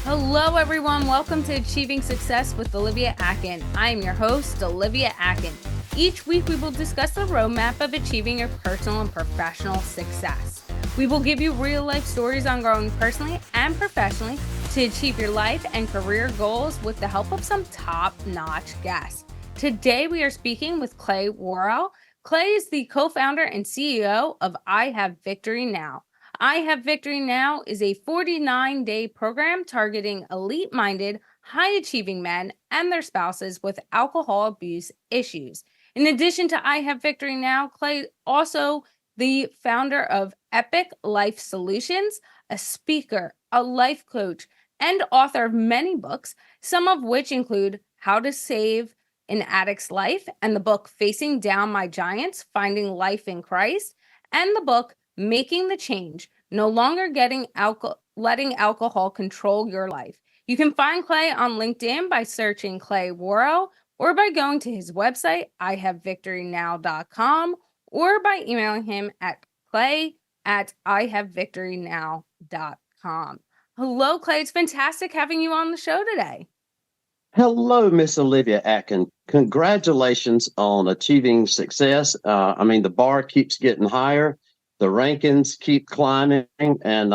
Hello, everyone. Welcome to Achieving Success with Olivia Akin. I am your host, Olivia Akin. Each week, we will discuss the roadmap of achieving your personal and professional success. We will give you real-life stories on growing personally and professionally to achieve your life and career goals with the help of some top-notch guests. Today, we are speaking with Clay Worrell. Clay is the co-founder and CEO of I Have Victory Now. I Have Victory Now is a 49-day program targeting elite-minded, high-achieving men and their spouses with alcohol abuse issues. In addition to I Have Victory Now, Clay also the founder of Epic Life Solutions, a speaker, a life coach, and author of many books, some of which include How to Save an Addict's Life and the book Facing Down My Giants, Finding Life in Christ, and the book Making the Change, No Longer Letting Alcohol Control Your Life. You can find Clay on LinkedIn by searching Clay Worrell or by going to his website, ihavevictorynow.com, or by emailing him at clay@ihavevictorynow.com. Hello, Clay. It's fantastic having you on the show today. Hello, Miss Olivia Akin. Congratulations on achieving success. The bar keeps getting higher. The rankings keep climbing, and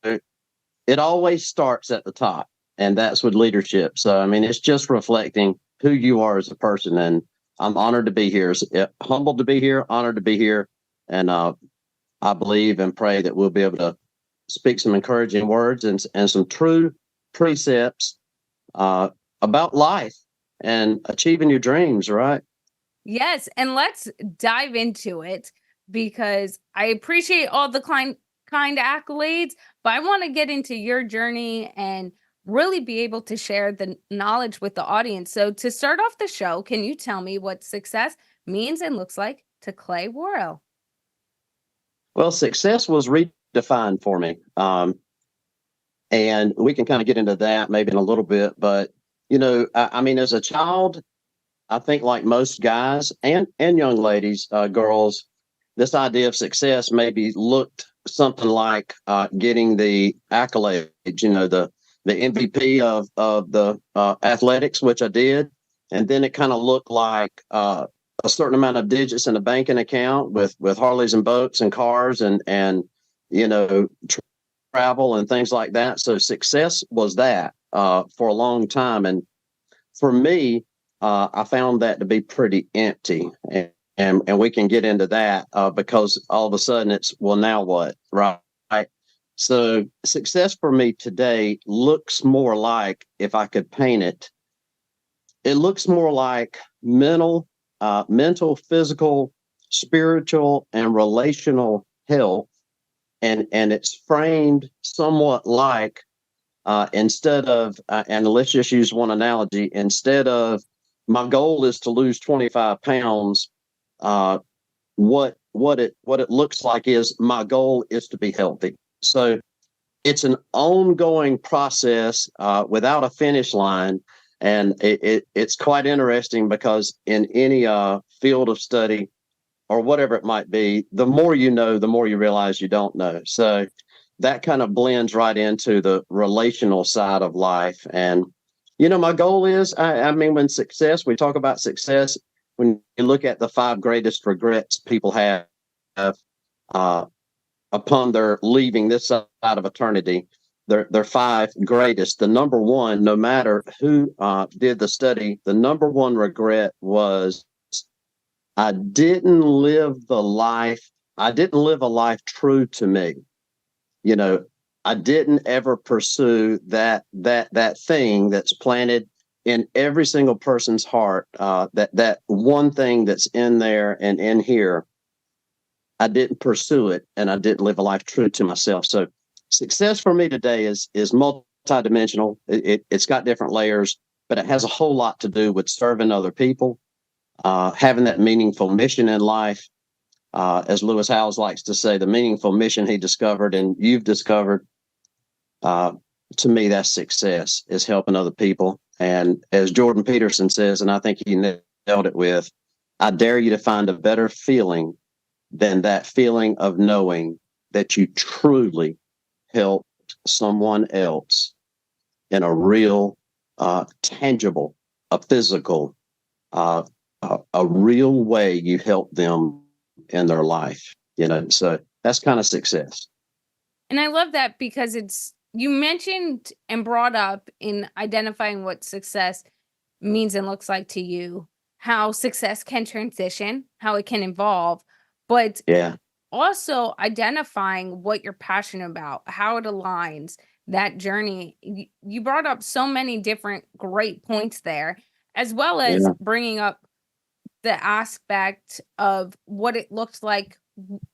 it always starts at the top, and that's with leadership. So, it's just reflecting who you are as a person, and I'm honored to be here. Humbled to be here, honored to be here, and I believe and pray that we'll be able to speak some encouraging words and some true precepts about life and achieving your dreams, right? Yes, and let's dive into it because I appreciate all the kind accolades, but I want to get into your journey and really be able to share the knowledge with the audience. So to start off the show, can you tell me what success means and looks like to Clay Worrell? Well, success was redefined for me. And we can kind of get into that maybe in a little bit. But, as a child, I think like most guys and young ladies, girls, this idea of success maybe looked something like getting the accolades, the MVP of the athletics, which I did. And then it kind of looked like a certain amount of digits in a banking account with Harleys and boats and cars and travel and things like that. So success was that for a long time. And for me, I found that to be pretty empty. And we can get into that because all of a sudden it's, well, now what? Right. So success for me today looks more like, if I could paint it, it looks more like mental, physical, spiritual, and relational health. And it's framed somewhat like instead of, and let's just use one analogy, instead of my goal is to lose 25 pounds, what it looks like is my goal is to be healthy. So it's an ongoing process without a finish line. And it's quite interesting because in any field of study, or whatever it might be, the more you know, the more you realize you don't know. So that kind of blends right into the relational side of life. And, my goal is, when we talk about success, when you look at the 5 greatest regrets people have upon their leaving this side of eternity, their 5 greatest, the number one, no matter who did the study, the number one regret was, I didn't live a life true to me. I didn't ever pursue that thing that's planted in every single person's heart. That one thing that's in there and in here, I didn't pursue it, and I didn't live a life true to myself. So success for me today is multidimensional. It's got different layers, but it has a whole lot to do with serving other people. Having that meaningful mission in life, as Lewis Howes likes to say, the meaningful mission he discovered and you've discovered, to me, that's success, is helping other people. And as Jordan Peterson says, and I think he nailed it with, I dare you to find a better feeling than that feeling of knowing that you truly helped someone else in a real, tangible, a physical, uh, a real way you help them in their life. So that's kind of success. And I love that because you mentioned and brought up in identifying what success means and looks like to you, how success can transition, how it can evolve, but Yeah. also identifying what you're passionate about, how it aligns that journey. You brought up so many different great points there, as well as Yeah. bringing up the aspect of what it looks like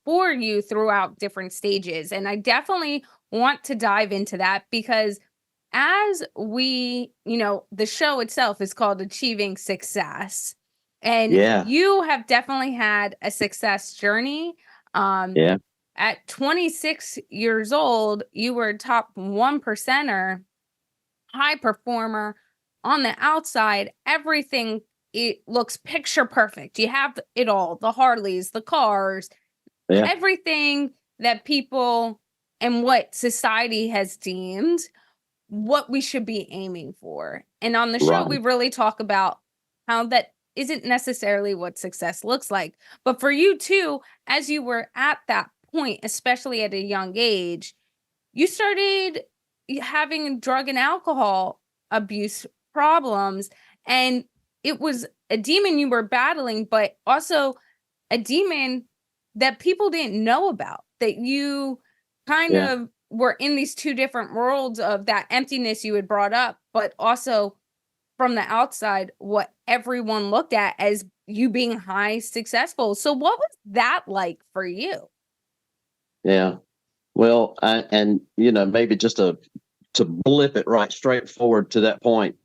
for you throughout different stages. And I definitely want to dive into that because as the show itself is called Achieving Success. And Yeah. you have definitely had a success journey. Um, Yeah. at 26 years old, you were a top 1%er, high performer on the outside. Everything, it looks picture perfect. You have it all, the Harleys, the cars, Yeah. everything that people and what society has deemed what we should be aiming for. And on the show, we Right. really talk about how that isn't necessarily what success looks like. But for you too, as you were at that point, especially at a young age, you started having drug and alcohol abuse problems. And it was a demon you were battling, but also a demon that people didn't know about, that you kind Yeah. of were in these two different worlds of that emptiness you had brought up, but also from the outside, what everyone looked at as you being high successful. So what was that like for you? Yeah. Well, maybe just to blip it right straight forward to that point,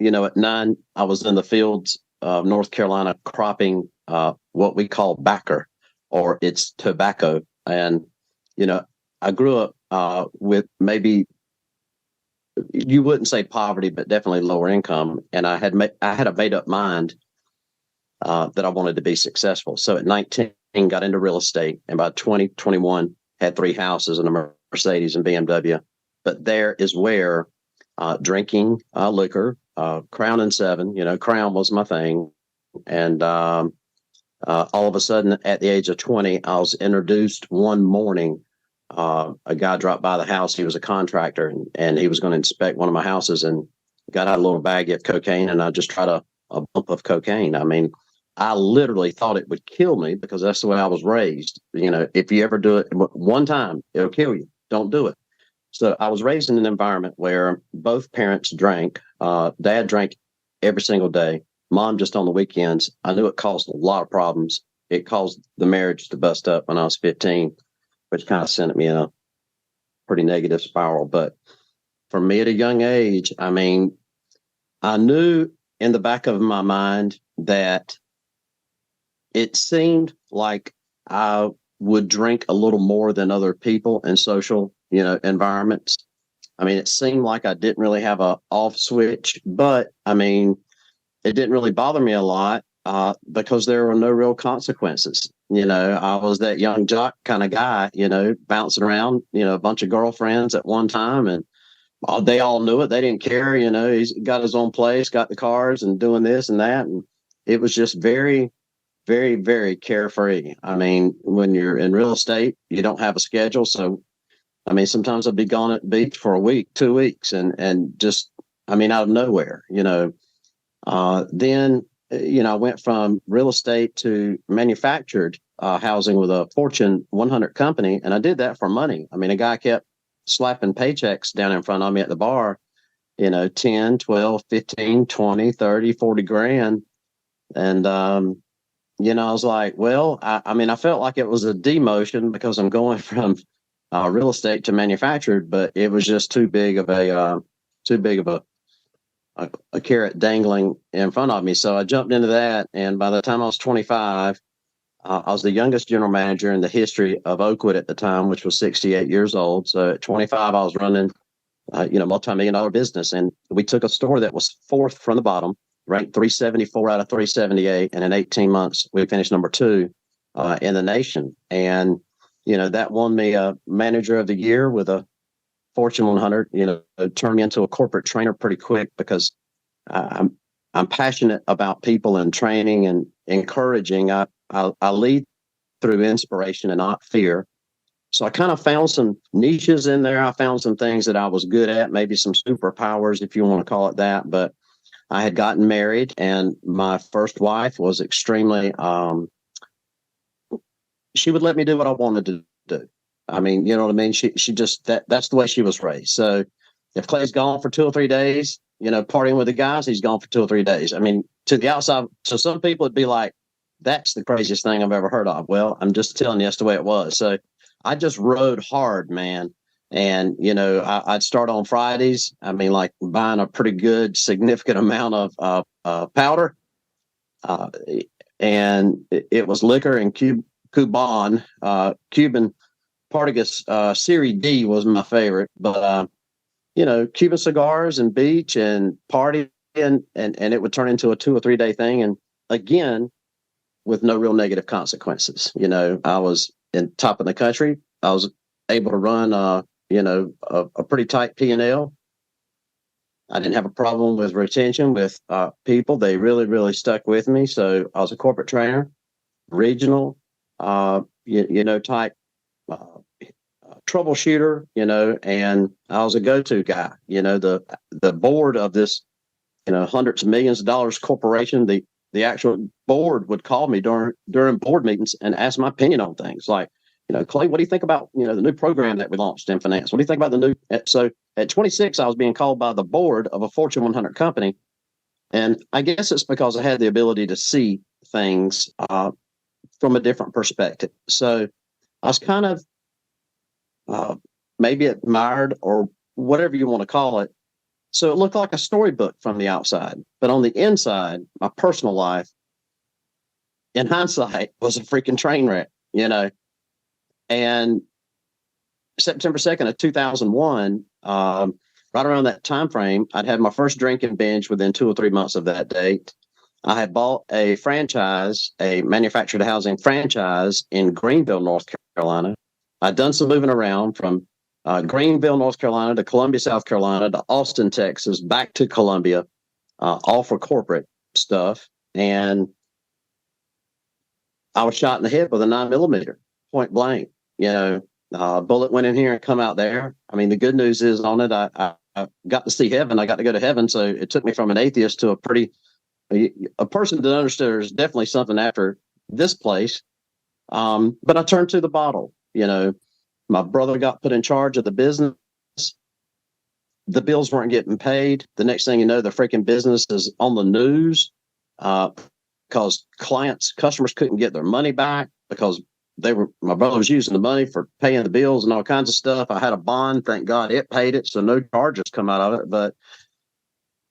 at 9, I was in the fields of North Carolina cropping what we call backer, or it's tobacco. And, I grew up with maybe, you wouldn't say poverty, but definitely lower income. And I had a made up mind that I wanted to be successful. So at 19, got into real estate, and by 2021, had 3 houses and a Mercedes and BMW. But there is where drinking liquor, Crown and Seven, Crown was my thing. And all of a sudden, at the age of 20, I was introduced one morning. A guy dropped by the house. He was a contractor, and he was going to inspect one of my houses, and got out a little baggie of cocaine, and I just tried a bump of cocaine. I mean, I literally thought it would kill me because that's the way I was raised. If you ever do it one time, it'll kill you. Don't do it. So I was raised in an environment where both parents drank. Dad drank every single day. Mom just on the weekends. I knew it caused a lot of problems. It caused the marriage to bust up when I was 15, which kind of sent me in a pretty negative spiral. But for me at a young age, I mean, I knew in the back of my mind that it seemed like I would drink a little more than other people in social, environments. I mean, it seemed like I didn't really have a off switch, but I mean, it didn't really bother me a lot because there were no real consequences. I was that young jock kind of guy, bouncing around, a bunch of girlfriends at one time, and they all knew it. They didn't care. He's got his own place, got the cars, and doing this and that. And it was just very, very, very carefree. I mean, when you're in real estate, you don't have a schedule. So, I mean, sometimes I'd be gone at the beach for a week, 2 weeks, and just, I mean, out of nowhere, Then, I went from real estate to manufactured housing with a Fortune 100 company. And I did that for money. I mean, a guy kept slapping paychecks down in front of me at the bar, 10, 12, 15, 20, 30, 40 grand. And, I was like, well, I mean, I felt like it was a demotion because I'm going from real estate to manufactured, but it was just too big of a carrot dangling in front of me. So I jumped into that. And by the time I was 25, I was the youngest general manager in the history of Oakwood at the time, which was 68 years old. So at 25, I was running, multi-million-dollar business. And we took a store that was 4th from the bottom, ranked 374 out of 378. And in 18 months, we finished number 2 in the nation. And, that won me a manager of the year with a Fortune 100, turned me into a corporate trainer pretty quick because I'm passionate about people and training and encouraging. I lead through inspiration and not fear. So I kind of found some niches in there. I found some things that I was good at, maybe some superpowers, if you want to call it that. But I had gotten married, and my first wife was extremely, she would let me do what I wanted to do. I mean, you know what I mean? She just, that's the way she was raised. So if Clay's gone for 2 or 3 days, partying with the guys, he's gone for 2 or 3 days. I mean, to the outside, to some people, it'd be like, that's the craziest thing I've ever heard of. Well, I'm just telling you that's the way it was. So I just rode hard, man. And, I'd start on Fridays. I mean, like buying a pretty good, significant amount of powder. And it was liquor and Cuban, Cuban Partagas Series D was my favorite. But, Cuban cigars and beach and party. And it would turn into a 2 or 3 day thing. And again, with no real negative consequences. I was in top of the country. I was able to run, a pretty tight P&L. I didn't have a problem with retention with people. They really, really stuck with me. So I was a corporate trainer, regional, type troubleshooter, and I was a go-to guy. The board of this, hundreds of millions of dollars corporation, the actual board would call me during board meetings and ask my opinion on things like, Clay, what do you think about, the new program that we launched in finance? What do you think about the new? So at 26, I was being called by the board of a Fortune 100 company. And I guess it's because I had the ability to see things from a different perspective. So I was kind of maybe admired or whatever you want to call it. So it looked like a storybook from the outside, but on the inside, my personal life, in hindsight, was a freaking train wreck, And September 2nd of 2001, right around that time frame, I'd had my first drinking binge within 2 or 3 months of that date. I had bought a franchise, a manufactured housing franchise in Greenville, North Carolina. I'd done some moving around from Greenville, North Carolina to Columbia, South Carolina to Austin, Texas, back to Columbia, all for corporate stuff. And I was shot in the head with a 9mm, point blank. Bullet went in here and come out there. I mean, the good news is on it, I got to see heaven. I got to go to heaven. So it took me from an atheist to a person that understood there's definitely something after this place. But I turned to the bottle. My brother got put in charge of the business. The bills weren't getting paid. The next thing you know, the freaking business is on the news because customers couldn't get their money back because my brother was using the money for paying the bills and all kinds of stuff. I had a bond. Thank God it paid it. So no charges come out of it. But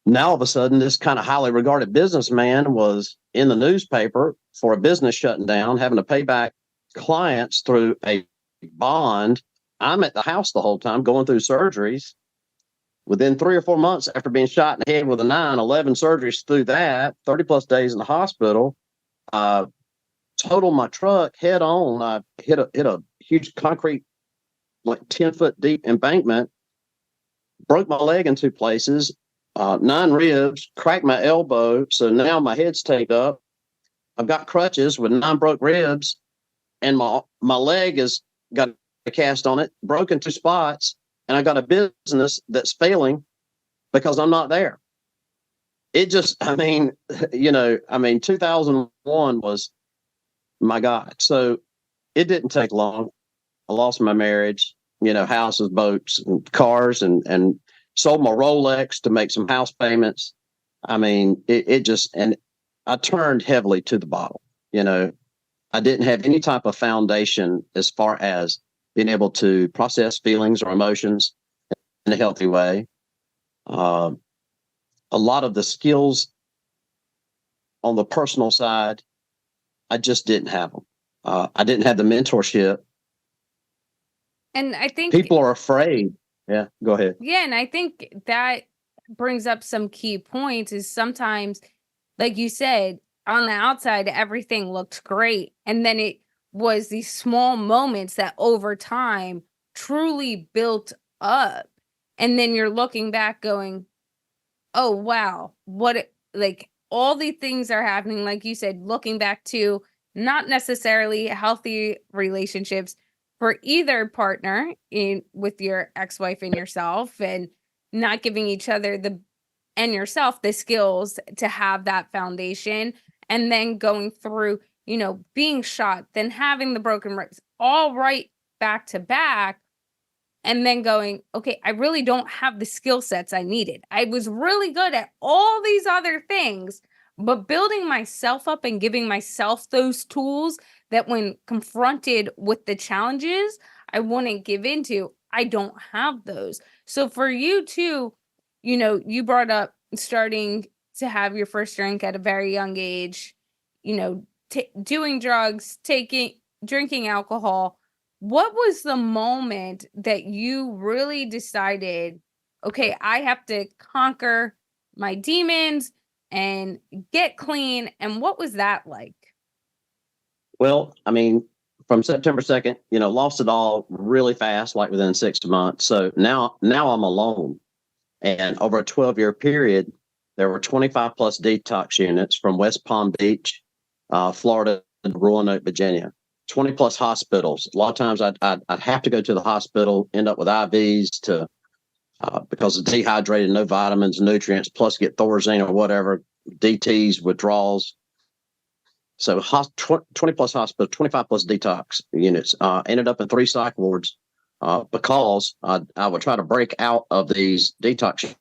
now all of a sudden, this kind of highly regarded businessman was in the newspaper for a business shutting down, having to pay back clients through a bond. I'm at the house the whole time going through surgeries. Within 3 or 4 months after being shot in the head with a 9/11 surgeries through that, 30 plus days in the hospital, totaled my truck head on. I hit a huge concrete, like 10-foot deep embankment, broke my leg in 2 places, 9 ribs, cracked my elbow. So now my head's taped up. I've got crutches with 9 broke ribs, and my leg has got a cast on it, broken 2 spots, and I got a business that's failing because I'm not there. It just, 2001 was, my God. So it didn't take long. I lost my marriage, houses, boats, and cars, and sold my Rolex to make some house payments. And I turned heavily to the bottle. I didn't have any type of foundation as far as being able to process feelings or emotions in a healthy way. A lot of the skills on the personal side, I just didn't have them. I didn't have the mentorship. And I think people are afraid. Yeah, go ahead. Yeah, and I think that brings up some key points is sometimes, like you said, on the outside, everything looked great. And then it was these small moments that over time truly built up And then you're looking back going, oh, wow, like all these things are happening. Like you said, looking back to not necessarily healthy relationships for either partner with your ex-wife and yourself, and not giving each other and yourself the skills to have that foundation, and then going through, being shot, then having the broken ribs, all right back to back, and then going, okay, I really don't have the skill sets I needed. I was really good at all these other things, but building myself up and giving myself those tools that when confronted with the challenges, I wouldn't give into. I don't have those. So for you too, you brought up starting to have your first drink at a very young age, doing drugs, drinking alcohol. What was the moment that you really decided, okay, I have to conquer my demons and get clean? And what was that like? Well, I mean, from September 2nd, lost it all really fast, like within 6 months. So now I'm alone. And over a 12-year period, there were 25 plus detox units from West Palm Beach, Florida, to Roanoke, Virginia. 20 plus hospitals. A lot of times I'd have to go to the hospital, end up with IVs because of dehydrated, no vitamins, nutrients, plus get Thorazine or whatever, DTs, withdrawals. So 20 plus hospitals, 25 plus detox units. Ended up in 3 psych wards because I would try to break out of these detox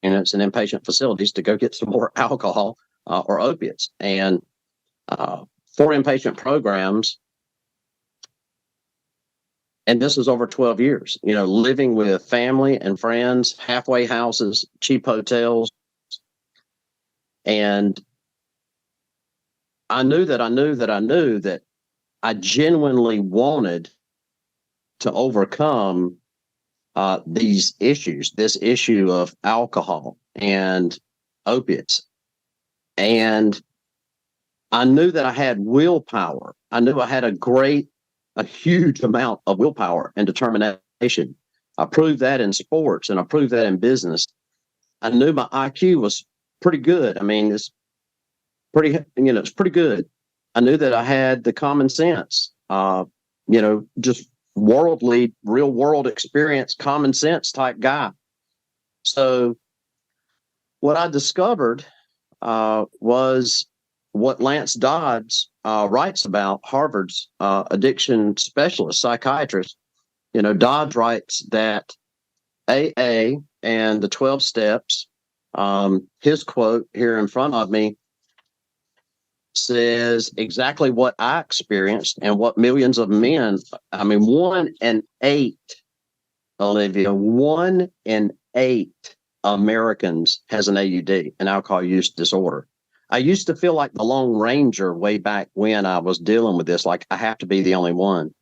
units and inpatient facilities to go get some more alcohol or opiates. And 4 inpatient programs. And this was over 12 years, living with family and friends, halfway houses, cheap hotels. And I knew that I genuinely wanted to overcome these issues, this issue of alcohol and opiates. And I knew that I had willpower. I knew I had a huge amount of willpower and determination. I proved that in sports and I proved that in business. I knew my IQ was pretty good. I mean, it's pretty good. I knew that I had the common sense, just worldly, real world experience, common sense type guy. So what I discovered was what Lance Dodds writes about, Harvard's addiction specialist, psychiatrist. Dodds writes that AA and the 12 steps, his quote here in front of me says exactly what I experienced and what millions of men, 1 in 8, Olivia, 1 in 8 Americans has an AUD, an alcohol use disorder. I used to feel like the Lone Ranger way back when I was dealing with this, like I have to be the only one.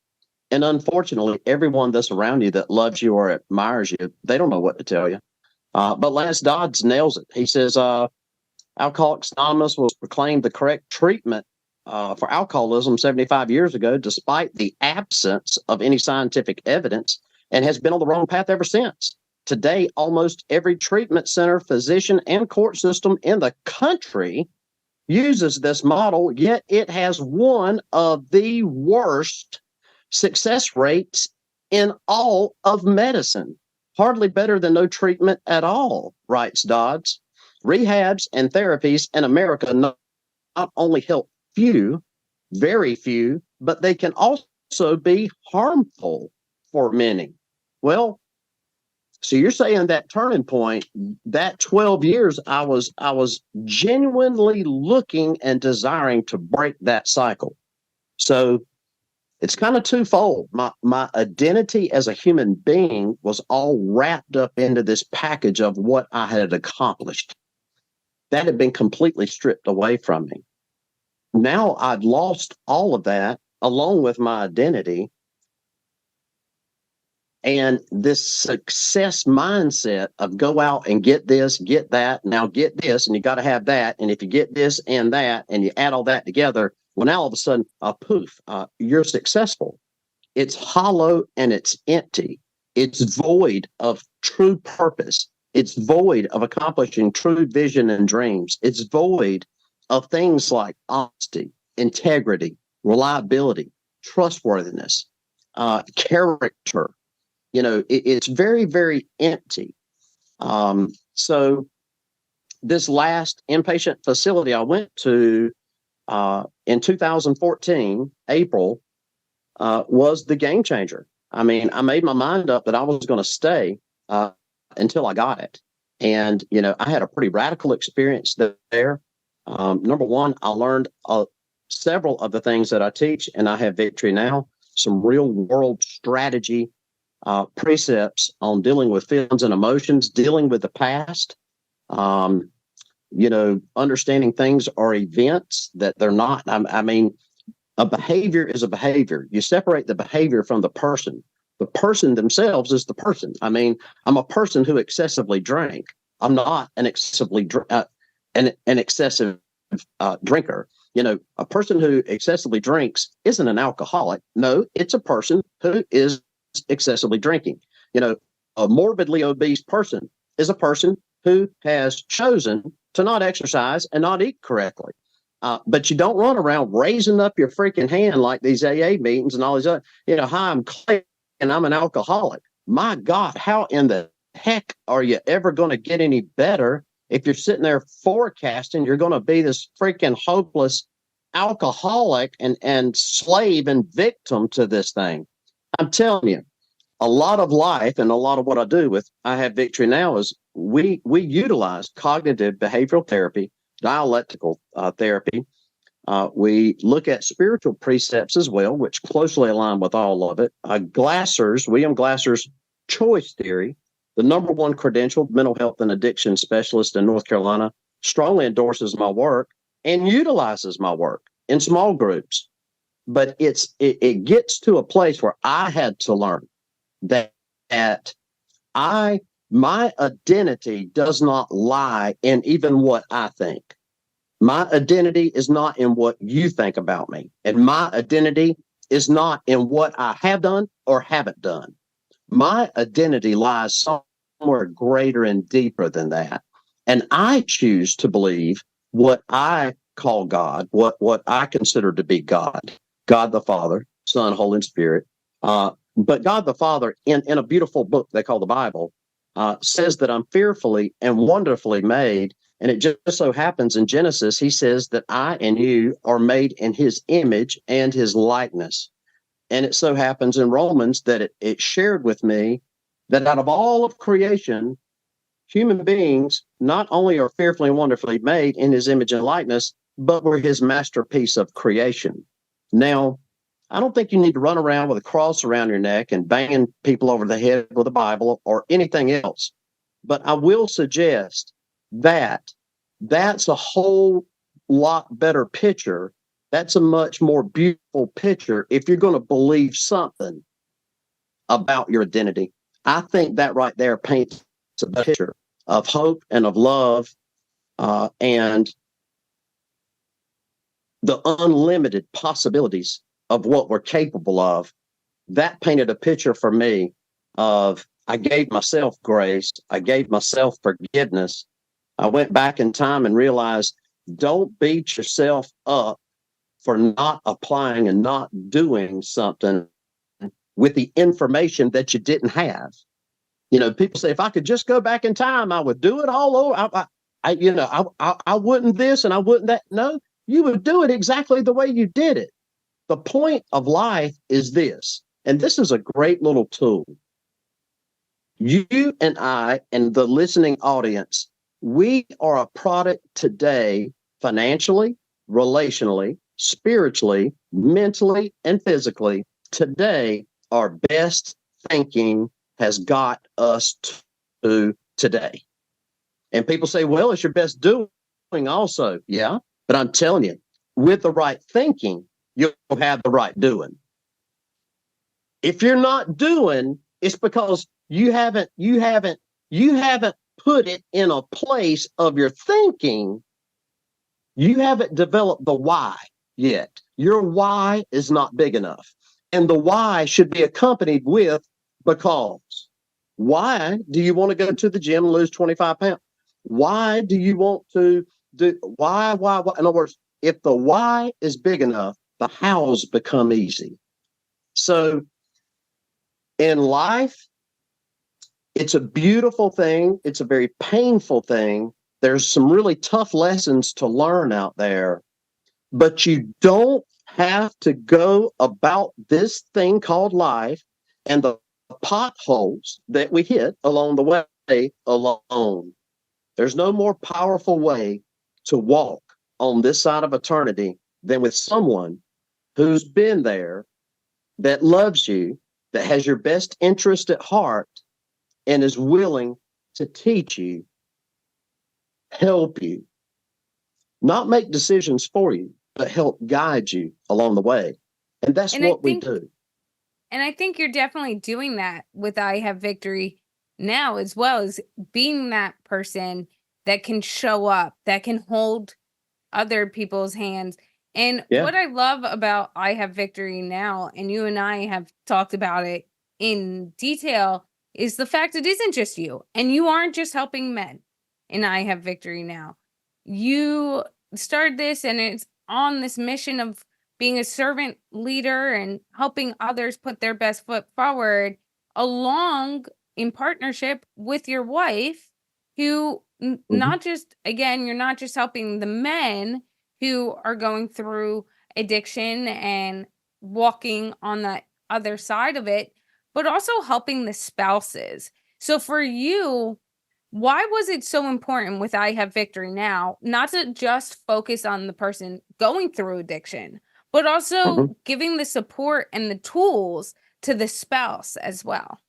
And unfortunately, everyone that's around you that loves you or admires you, they don't know what to tell you. But Lance Dodds nails it. He says, Alcoholics Anonymous was proclaimed the correct treatment for alcoholism 75 years ago, despite the absence of any scientific evidence, and has been on the wrong path ever since. Today, almost every treatment center, physician, and court system in the country uses this model, yet it has one of the worst success rates in all of medicine. Hardly better than no treatment at all, writes Dodds. Rehabs and therapies in America not only help few, very few, but they can also be harmful for many. Well, so you're saying that turning point, that 12 years, I was genuinely looking and desiring to break that cycle. So it's kind of twofold. My identity as a human being was all wrapped up into this package of what I had accomplished. That had been completely stripped away from me. Now I'd lost all of that along with my identity. And this success mindset of go out and get this, get that, now get this, and you got to have that. And if you get this and that, and you add all that together, well, now all of a sudden, poof, you're successful. It's hollow and it's empty. It's void of true purpose. It's void of accomplishing true vision and dreams. It's void of things like honesty, integrity, reliability, trustworthiness, character. It's very, very empty. So this last inpatient facility I went to in 2014, April, was the game changer. I mean, I made my mind up that I was going to stay until I got it. And, I had a pretty radical experience there. Number one, I learned several of the things that I teach, and I have Victory Now, some real world strategy precepts on dealing with feelings and emotions, dealing with the past, understanding things are events that they're not. I mean, a behavior is a behavior. You separate the behavior from the person. The person themselves is the person. I mean, I'm a person who excessively drank. I'm not an excessively an excessive drinker. A person who excessively drinks isn't an alcoholic. No, it's a person who is excessively drinking. A morbidly obese person is a person who has chosen to not exercise and not eat correctly. But you don't run around raising up your freaking hand like these AA meetings and all these other, hi, I'm Clay and I'm an alcoholic. My God, how in the heck are you ever going to get any better if you're sitting there forecasting you're going to be this freaking hopeless alcoholic and slave and victim to this thing? I'm telling you, a lot of life and a lot of what I do with I Have Victory Now is we utilize cognitive behavioral therapy, dialectical therapy. We look at spiritual precepts as well, which closely align with all of it. William Glasser's choice theory, the number one credentialed mental health and addiction specialist in North Carolina, strongly endorses my work and utilizes my work in small groups. But it gets to a place where I had to learn that my identity does not lie in even what I think. My identity is not in what you think about me. And my identity is not in what I have done or haven't done. My identity lies somewhere greater and deeper than that. And I choose to believe what I call God, what I consider to be God the Father, Son, Holy Spirit. But God the Father, in a beautiful book they call the Bible, says that I'm fearfully and wonderfully made. And it just so happens in Genesis, he says that I and you are made in his image and his likeness. And it so happens in Romans that it shared with me that out of all of creation, human beings not only are fearfully and wonderfully made in his image and likeness, but we're his masterpiece of creation. Now, I don't think you need to run around with a cross around your neck and banging people over the head with a Bible or anything else. But I will suggest that that's a whole lot better picture. That's a much more beautiful picture if you're going to believe something about your identity. I think that right there paints a picture of hope and of love and the unlimited possibilities of what we're capable of. That painted a picture for me of I gave myself grace. I gave myself forgiveness. I went back in time and realized don't beat yourself up for not applying and not doing something with the information that you didn't have. People say, if I could just go back in time, I would do it all over. I wouldn't this and I wouldn't that. No, you would do it exactly the way you did it. The point of life is this, and this is a great little tool. You and I and the listening audience, we are a product today, financially, relationally, spiritually, mentally, and physically. Today, our best thinking has got us to today. And people say, well, it's your best doing also. Yeah, but I'm telling you, with the right thinking, you'll have the right doing. If you're not doing, it's because you haven't put it in a place of your thinking. You haven't developed the why yet. Your why is not big enough. And the why should be accompanied with because. Why do you want to go to the gym and lose 25 pounds? Why do you want to do, why? In other words, if the why is big enough, the hows become easy. So in life, it's a beautiful thing. It's a very painful thing. There's some really tough lessons to learn out there, but you don't have to go about this thing called life and the potholes that we hit along the way alone. There's no more powerful way to walk on this side of eternity than with someone who's been there, that loves you, that has your best interest at heart, and is willing to teach you, help you, not make decisions for you, but help guide you along the way. And that's what we do. And I think you're definitely doing that with I Have Victory now, as well as being that person that can show up, that can hold other people's hands. And what I love about I Have Victory now, and you and I have talked about it in detail, is the fact it isn't just you, and you aren't just helping men in I Have Victory now. You started this, and it's on this mission of being a servant leader and helping others put their best foot forward, along in partnership with your wife, who not just, again, you're not just helping the men who are going through addiction and walking on the other side of it, but also helping the spouses. So for you, why was it so important with I Have Victory now, not to just focus on the person going through addiction, but also giving the support and the tools to the spouse as well?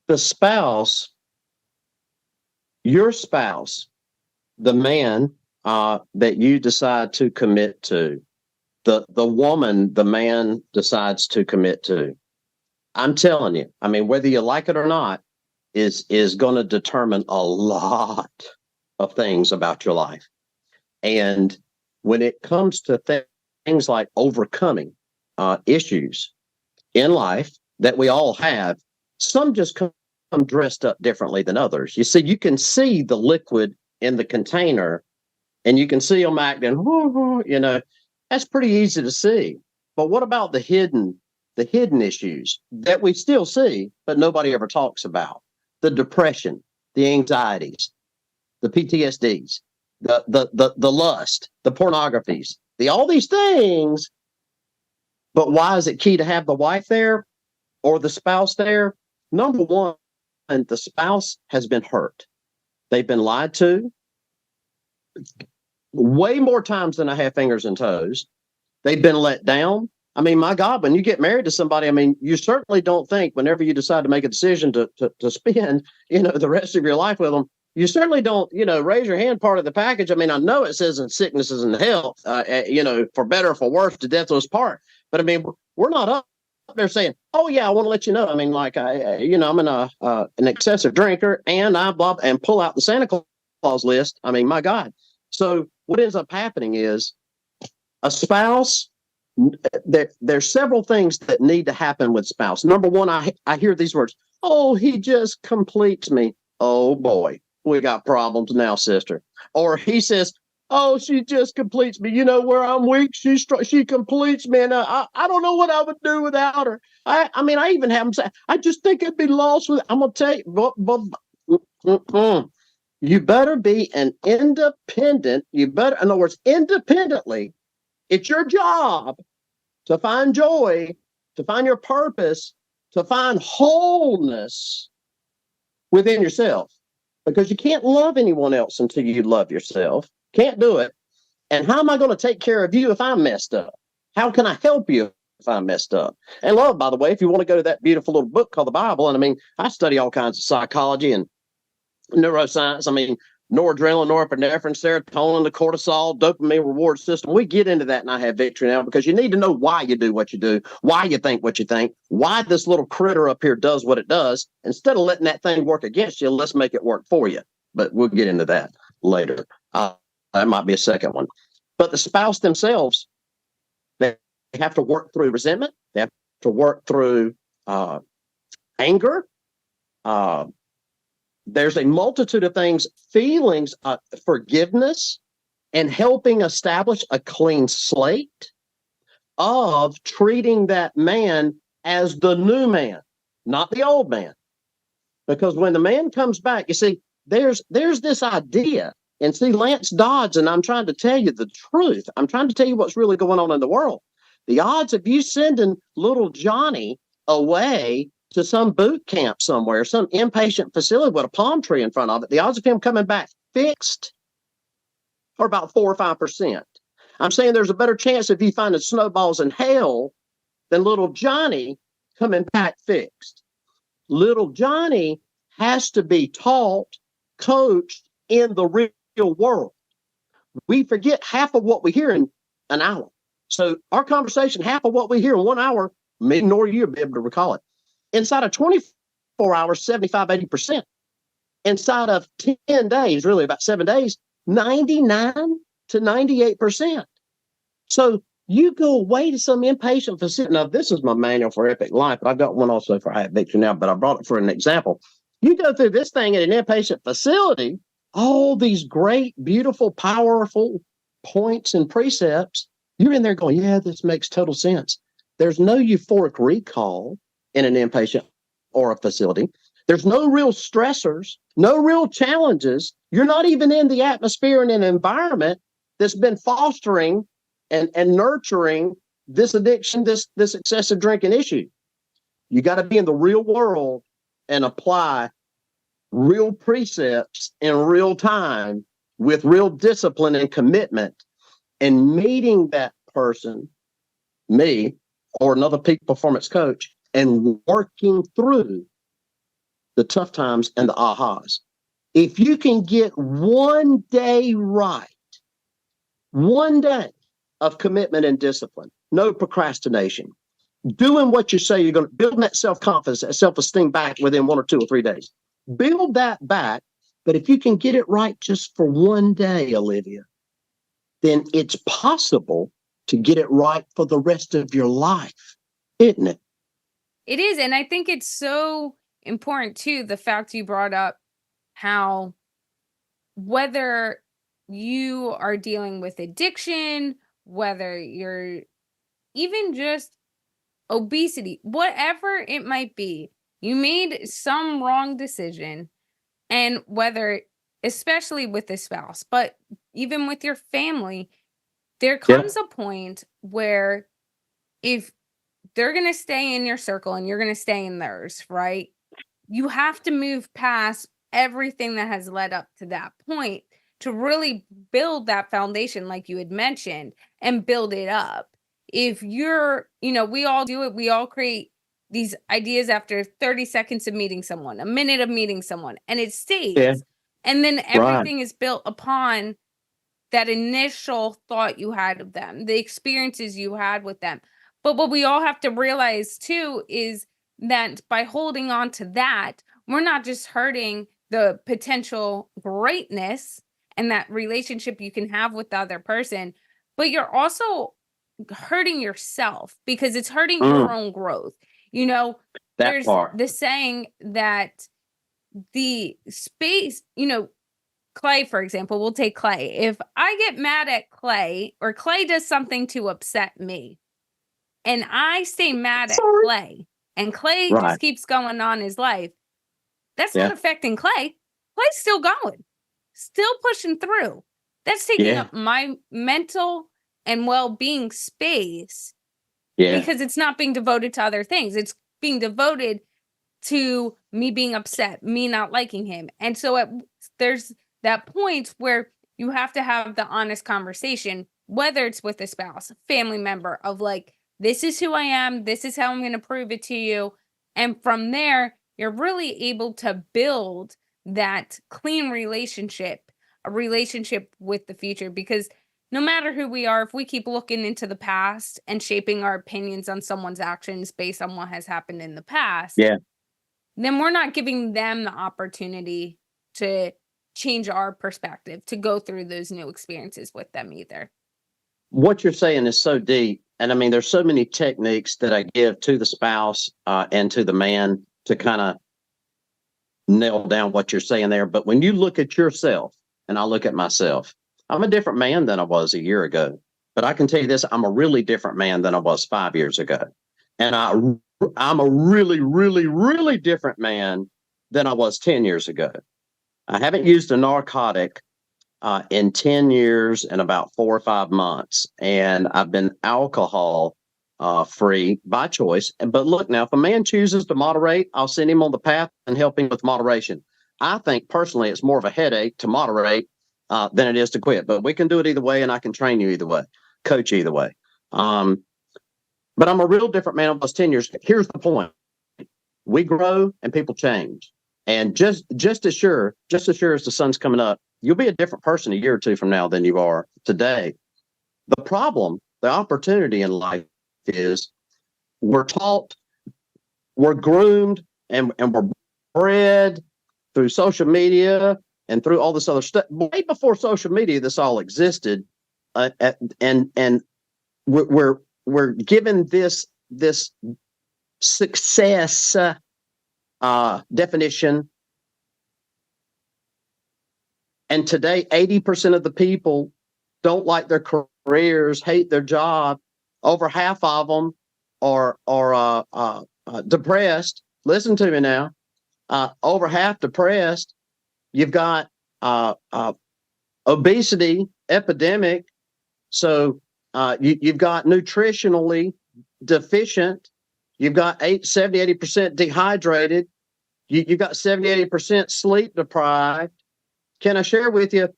The spouse, your spouse, the man that you decide to commit to, the woman the man decides to commit to, I'm telling you, I mean, whether you like it or not, is going to determine a lot of things about your life. And when it comes to things like overcoming issues in life that we all have, some just come dressed up differently than others. You see, you can see the liquid in the container, and you can see them acting, that's pretty easy to see. But what about the hidden issues that we still see, but nobody ever talks about? The depression, the anxieties, the PTSDs, the lust, the pornographies, all these things. But why is it key to have the wife there or the spouse there? Number one, the spouse has been hurt. They've been lied to way more times than I have fingers and toes. They've been let down. I mean, my God, when you get married to somebody, I mean, you certainly don't think whenever you decide to make a decision to spend, the rest of your life with them, you certainly don't, raise your hand part of the package. I mean, I know it says in sicknesses and health, for better or for worse, to death was part. But I mean, we're not up there saying, oh yeah, I want to let you know. I mean, like I'm an excessive drinker, and I blah, and pull out the Santa Claus list. I mean, my God. So what ends up happening is a spouse. There's several things that need to happen with spouse. Number one, I hear these words, oh, he just completes me. Oh boy, we got problems now, sister. Or he says, oh, she just completes me. You know where I'm weak, she completes me, and I don't know what I would do without her. I mean, I even have them say, I just think I'd be lost with. I'm gonna tell you, you better be an independent. In other words, independently. It's your job to find joy, to find your purpose, to find wholeness within yourself, because you can't love anyone else until you love yourself. Can't do it. And how am I going to take care of you if I'm messed up? How can I help you if I'm messed up? And love, by the way, if you want to go to that beautiful little book called the Bible, and I mean, I study all kinds of psychology and neuroscience. I mean, noradrenaline, norepinephrine, serotonin, the cortisol, dopamine reward system. We get into that, and I Have Victory now, because you need to know why you do what you do, why you think what you think, why this little critter up here does what it does. Instead of letting that thing work against you, let's make it work for you. But we'll get into that later. That might be a second one. But the spouse themselves, they have to work through resentment. They have to work through anger. Uh, there's a multitude of things, feelings, forgiveness, and helping establish a clean slate of treating that man as the new man, not the old man. Because when the man comes back, you see, there's this idea. And see, Lance Dodds, and I'm trying to tell you the truth. I'm trying to tell you what's really going on in the world. The odds of you sending little Johnny away to some boot camp somewhere, some inpatient facility with a palm tree in front of it, the odds of him coming back fixed are about 4 or 5%. I'm saying there's a better chance of you finding snowballs in hell than little Johnny coming back fixed. Little Johnny has to be taught, coached in the real world. We forget half of what we hear in an hour. So our conversation, half of what we hear in 1 hour, me nor you will be able to recall it. Inside of 24 hours, 75, 80%. Inside of 10 days, really about 7 days, 99 to 98%. So you go away to some inpatient facility. Now, this is my manual for Epic Life, but I've got one also for High Victory now, but I brought it for an example. You go through this thing at an inpatient facility, all these great, beautiful, powerful points and precepts. You're in there going, yeah, this makes total sense. There's no euphoric recall in an inpatient or a facility. There's no real stressors, no real challenges. You're not even in the atmosphere and an environment that's been fostering and nurturing this addiction, this excessive drinking issue. You got to be in the real world and apply real precepts in real time with real discipline and commitment, and meeting that person, me, or another peak performance coach, and working through the tough times and the ahas. If you can get one day right, one day of commitment and discipline, no procrastination, doing what you say you're going to, building that self-confidence, that self-esteem back within 1 or 2 or 3 days. Build that back. But if you can get it right just for one day, Olivia, then it's possible to get it right for the rest of your life, isn't it? It is. And I think it's so important, too, the fact you brought up how whether you are dealing with addiction, whether you're even just obesity, whatever it might be, you made some wrong decision. And whether, especially with the spouse, but even with your family, there comes a point where if they're going to stay in your circle and you're going to stay in theirs, right? You have to move past everything that has led up to that point to really build that foundation, like you had mentioned, and build it up. If you're, we all do it. We all create these ideas after 30 seconds of meeting someone, a minute of meeting someone, and it stays. Yeah. And then everything is built upon that initial thought you had of them, the experiences you had with them. But what we all have to realize too is that by holding on to that, we're not just hurting the potential greatness and that relationship you can have with the other person, but you're also hurting yourself because it's hurting your own growth. There's the saying that the space, Clay, for example, we'll take Clay. If I get mad at Clay or Clay does something to upset me and I stay mad at Clay and Clay just keeps going on his life, that's not affecting Clay. Clay's still going, still pushing through. That's taking up my mental and well-being space because it's not being devoted to other things. It's being devoted to me being upset, me not liking him. And so there's that point where you have to have the honest conversation, whether it's with a spouse, a family member, of like, this is who I am. This is how I'm going to prove it to you. And from there, you're really able to build that clean relationship, a relationship with the future. Because no matter who we are, if we keep looking into the past and shaping our opinions on someone's actions based on what has happened in the past, then we're not giving them the opportunity to change our perspective, to go through those new experiences with them either. What you're saying is so deep. And I mean, there's so many techniques that I give to the spouse and to the man to kind of nail down what you're saying there. But when you look at yourself, and I look at myself, I'm a different man than I was a year ago. But I can tell you this, I'm a really different man than I was 5 years ago. And I'm a really, really, really different man than I was 10 years ago. I haven't used a narcotic in 10 years and about 4 or 5 months. And I've been alcohol free by choice. But look, now, if a man chooses to moderate, I'll send him on the path and help him with moderation. I think personally it's more of a headache to moderate than it is to quit. But we can do it either way, and I can train you either way, coach either way. But I'm a real different man almost 10 years. Here's the point. We grow and people change. And just as sure as the sun's coming up, you'll be a different person a year or two from now than you are today. The problem, the opportunity in life is we're taught, we're groomed, and we're bred through social media and through all this other stuff. Way before social media, this all existed. And we're given this success definition. And today, 80% of the people don't like their careers, hate their job. Over half of them are depressed. Listen to me now. Over half depressed. You've got obesity epidemic. So you've got nutritionally deficient. You've got 70-80% dehydrated. You've got 70-80% sleep deprived. Can I share with you,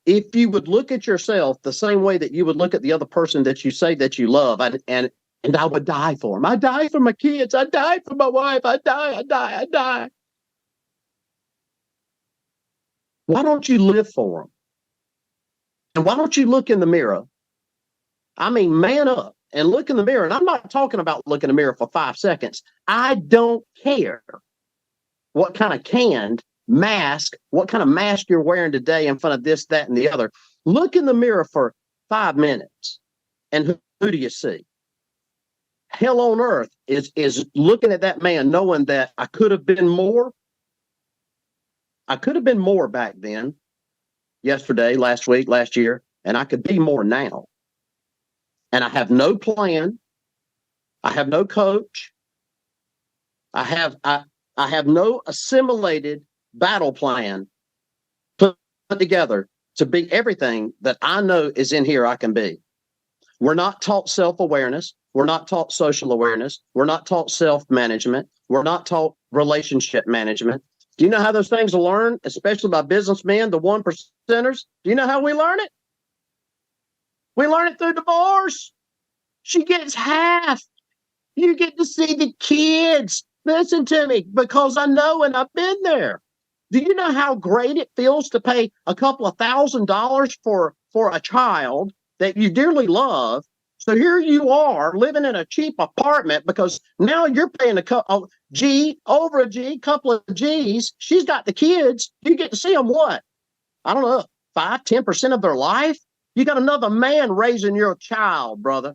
if you would look at yourself the same way that you would look at the other person that you say that you love, and I would die for them. I die for my kids. I die for my wife. I die. Why don't you live for them? And why don't you look in the mirror? I mean, man up and look in the mirror. And I'm not talking about look in the mirror for 5 seconds. I don't care what kind of mask you're wearing today in front of this, that, and the other. Look in the mirror for 5 minutes. And who do you see? Hell on earth is looking at that man knowing that I could have been more. I could have been more back then, yesterday, last week, last year, and I could be more now. And I have no plan. I have no coach. I have no assimilated battle plan put together to be everything that I know is in here I can be. We're not taught self-awareness. We're not taught social awareness. We're not taught self-management. We're not taught relationship management. Do you know how those things are learned, especially by businessmen, the 1%ers? Do you know how we learn it? We learn it through divorce. She gets half. You get to see the kids. Listen to me, because I know and I've been there. Do you know how great it feels to pay a couple of $1,000s for a child that you dearly love? So here you are living in a cheap apartment because now you're paying over a G, couple of G's. She's got the kids. You get to see them what? I don't know, 5-10% of their life. You got another man raising your child, brother.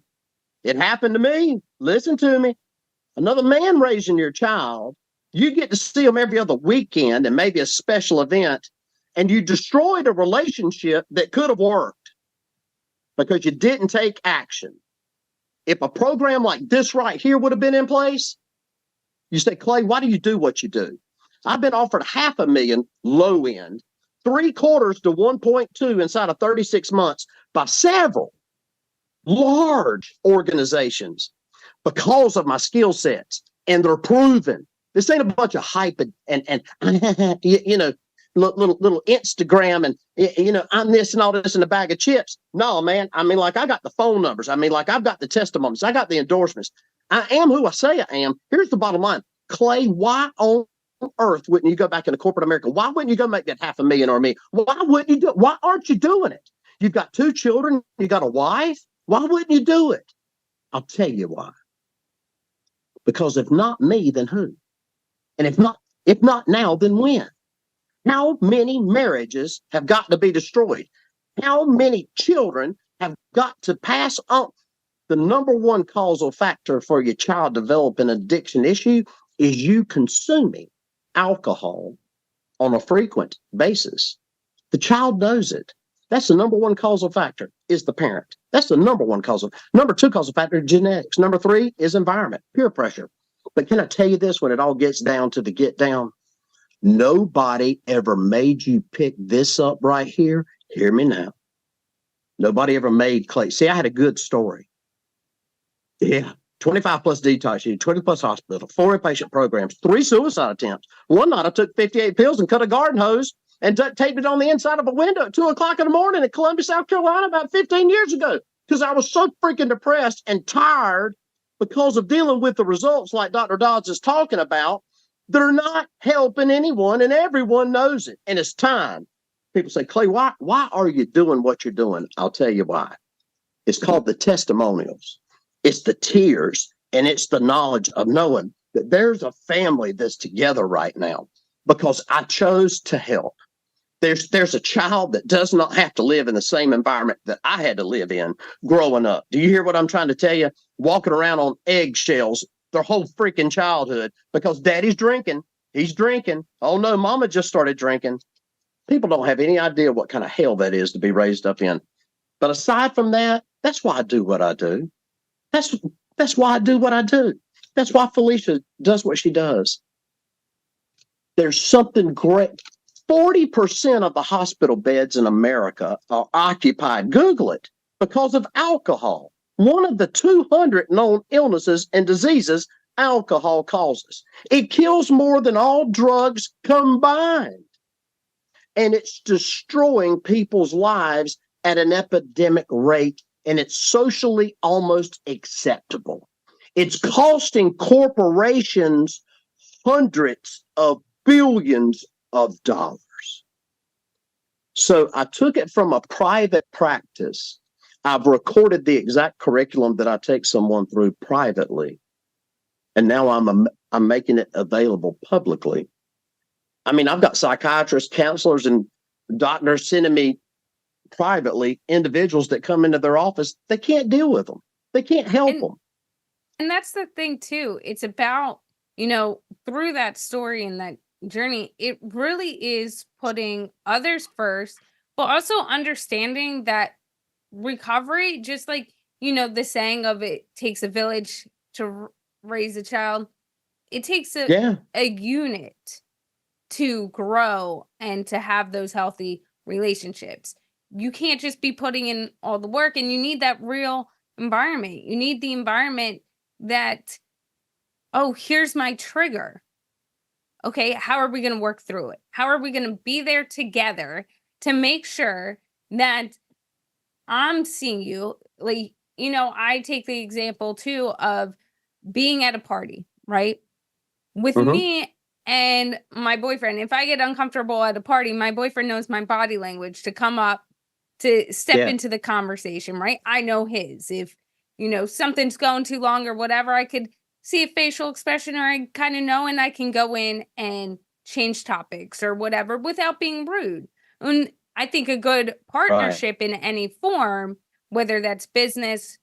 It happened to me. Listen to me. Another man raising your child. You get to see them every other weekend and maybe a special event, and you destroyed a relationship that could have worked because you didn't take action. If a program like this right here would have been in place, you say, Clay, why do you do what you do? I've been offered $500,000 low end, 3/4 to 1.2 inside of 36 months by several large organizations because of my skill sets, and they're proven. This ain't a bunch of hype and little Instagram and I'm this and all this in a bag of chips. No, man. I mean, like I got the phone numbers. I mean, like I've got the testimonies. I got the endorsements. I am who I say I am. Here's the bottom line. Clay, why on earth wouldn't you go back into corporate America? Why wouldn't you go make that $500,000 or me? Why wouldn't you do it? Why aren't you doing it? You've got 2 children. You got a wife. Why wouldn't you do it? I'll tell you why. Because if not me, then who? And if not now, then when? How many marriages have got to be destroyed? How many children have got to pass on? The number one causal factor for your child developing addiction issue is you consuming alcohol on a frequent basis. The child knows it. That's the number one causal factor is the parent. That's the number one causal. Number two causal factor is genetics. Number three is environment, peer pressure. But can I tell you this, when it all gets down to the get down, nobody ever made you pick this up right here. Hear me now. Nobody ever made Clay. See, I had a good story. Yeah. 25 plus detox, 20 plus hospital, 4 inpatient programs, 3 suicide attempts. One night I took 58 pills and cut a garden hose and taped it on the inside of a window at 2 o'clock in the morning in Columbia, South Carolina, about 15 years ago, because I was so freaking depressed and tired because of dealing with the results like Dr. Dodds is talking about. They're not helping anyone, and everyone knows it. And it's time. People say, Clay, why are you doing what you're doing? I'll tell you why. It's called the testimonials. It's the tears, and it's the knowledge of knowing that there's a family that's together right now because I chose to help. There's a child that does not have to live in the same environment that I had to live in growing up. Do you hear what I'm trying to tell you? Walking around on eggshells their whole freaking childhood because daddy's drinking. He's drinking. Oh, no, mama just started drinking. People don't have any idea what kind of hell that is to be raised up in. But aside from that, that's why I do what I do. That's why I do what I do. That's why Felicia does what she does. There's something great. 40% of the hospital beds in America are occupied. Google it, because of alcohol. One of the 200 known illnesses and diseases alcohol causes. It kills more than all drugs combined. And it's destroying people's lives at an epidemic rate. And it's socially almost acceptable. It's costing corporations hundreds of billions of dollars. So I took it from a private practice. I've recorded the exact curriculum that I take someone through privately. And now I'm making it available publicly. I mean, I've got psychiatrists, counselors, and doctors sending me privately individuals that come into their office. They can't deal with them. They can't help them. And that's the thing too. It's about, through that story and that journey, it really is putting others first, but also understanding that recovery, just like, the saying of it takes a village to raise a child. It takes a unit to grow and to have those healthy relationships. You can't just be putting in all the work, and you need that real environment. You need the environment that, oh, here's my trigger. Okay, how are we going to work through it? How are we going to be there together to make sure that I'm seeing you? Like, I take the example too of being at a party, right? With me and my boyfriend. If I get uncomfortable at a party, my boyfriend knows my body language to come up, to step into the conversation, right? I know his. If, something's going too long or whatever, I could see a facial expression, or I kind of know, and I can go in and change topics or whatever without being rude. And I think a good partnership in any form, whether that's business,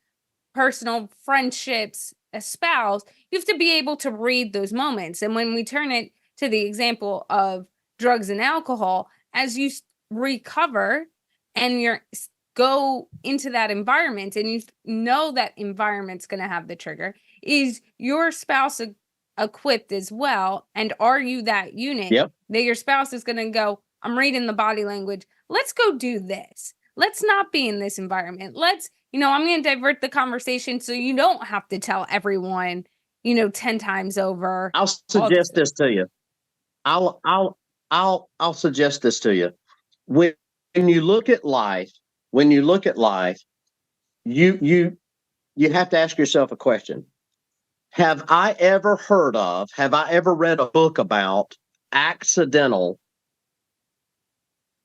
personal, friendships, a spouse, you have to be able to read those moments. And when we turn it to the example of drugs and alcohol, as you recover and you're go into that environment, and you know that environment's going to have the trigger, is your spouse equipped as well? And are you that unit that your spouse is going to go, I'm reading the body language. Let's go do this. Let's not be in this environment. I'm going to divert the conversation so you don't have to tell everyone, 10 times over. I'll suggest this to you. I'll suggest this to you. When you look at life, you have to ask yourself a question. Have I ever read a book about accidental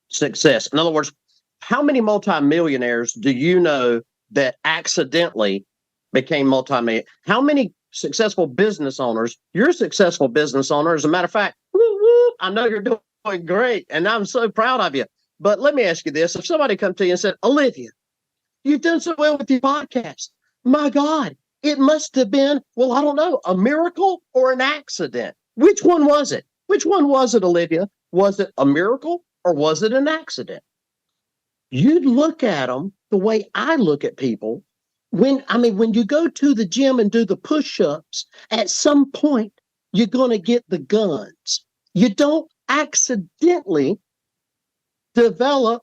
success? In other words, how many multimillionaires do you know that accidentally became multimillionaires? How many successful business owners? You're a successful business owner. As a matter of fact, I know you're doing great, and I'm so proud of you. But let me ask you this. If somebody come to you and said, Olivia, you've done so well with your podcast. My God, it must have been, well, I don't know, a miracle or an accident. Which one was it? Which one was it, Olivia? Was it a miracle or was it an accident? You'd look at them the way I look at people. When you go to the gym and do the push-ups, at some point, you're going to get the guns. You don't accidentally develop